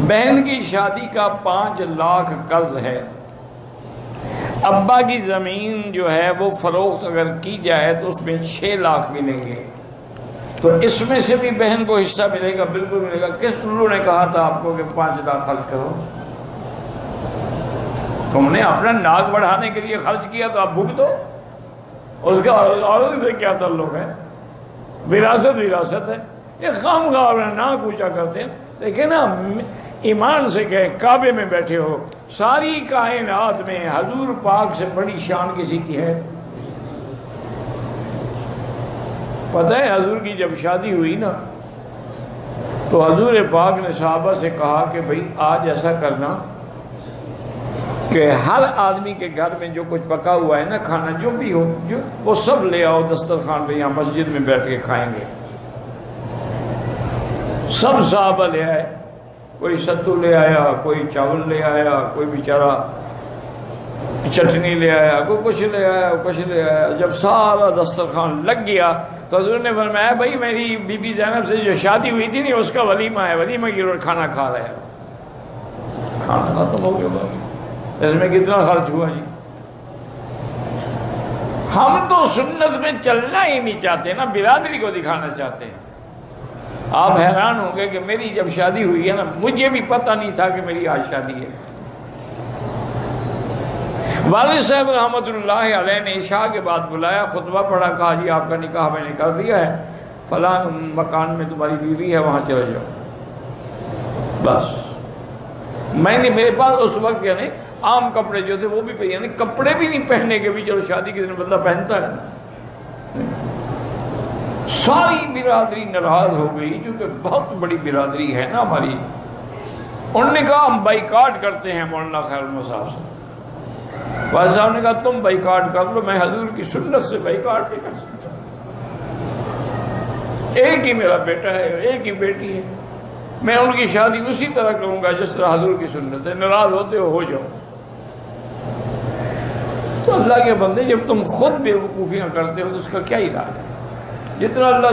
بہن کی شادی کا 5 لاکھ قرض ہے، ابا کی زمین جو ہے وہ فروخت اگر کی جائے تو اس میں 6 لاکھ ملیں گے، تو اس میں سے بھی بہن کو حصہ ملے گا؟ بالکل ملے گا۔ کس لولو نے کہا تھا آپ کو کہ 5 لاکھ خرچ کرو؟ تم نے اپنا ناک بڑھانے کے لیے خرچ کیا تو آپ بھگتو، اس کا عورت سے کیا تعلق ہے؟ وراثت ہے۔ یہ خواہ ناک اونچا کرتے ہیں۔ دیکھیں نا، ایمان سے کہیں کعبے میں بیٹھے ہو، ساری کائنات میں حضور پاک سے بڑی شان کسی کی ہے؟ پتہ ہے حضور کی جب شادی ہوئی نا تو حضور پاک نے صحابہ سے کہا کہ بھئی آج ایسا کرنا کہ ہر آدمی کے گھر میں جو کچھ پکا ہوا ہے نا کھانا، جو بھی ہو وہ سب لے آؤ دسترخوان پہ، یہاں مسجد میں بیٹھ کے کھائیں گے۔ سب صحابہ لے آئے، کوئی ستو لے آیا، کوئی چاول لے آیا، کوئی بیچارہ چٹنی لے آیا، کوئی کچھ لے آیا، کچھ لے آیا۔ جب سارا دسترخوان لگ گیا تو حضور نے فرمایا بھائی میری بی بی زینب سے جو شادی ہوئی تھی نہیں، اس کا ولیمہ ہے، ولیمہ کی اور کھانا کھا رہے ہیں۔ کھانا ختم ہو گیا بھائی، اس میں کتنا خرچ ہوا جی؟ ہم تو سنت میں چلنا ہی نہیں چاہتے نا، برادری کو دکھانا چاہتے ہیں۔ آپ حیران ہوں گے کہ میری جب شادی ہوئی ہے نا، مجھے بھی پتہ نہیں تھا کہ میری آج شادی ہے۔ والد صاحب رحمۃ اللہ علیہ نے عشاء کے بعد بلایا، خطبہ پڑھا، کہا جی آپ کا نکاح میں نے کر دیا ہے، فلاں مکان میں تمہاری بیوی ہے، وہاں چلے جاؤ۔ بس میں نے، میرے پاس اس وقت یعنی عام کپڑے جو تھے وہ بھی پہ، یعنی کپڑے بھی نہیں پہننے کے بھی، چلو شادی کے دن بندہ پہنتا ہے۔ ساری برادری ناراض ہو گئی، کیونکہ بہت بڑی برادری ہے نا ہماری۔ انہوں نے کہا ہم بائیکاٹ کرتے ہیں مولانا خیر محمد صاحب سے۔ والد صاحب نے کہا تم بائیکاٹ کر لو، میں حضور کی سنت سے بائیکاٹ نہیں کر سکتا۔ ایک ہی میرا بیٹا ہے، ایک ہی بیٹی ہے، میں ان کی شادی اسی طرح کروں گا جس طرح حضور کی سنت ہے۔ ناراض ہوتے ہو جاؤ۔ تو اللہ کے بندے، جب تم خود بے وقوفیاں کرتے ہو تو اس کا کیا علاج ہے؟ جتنا اللہ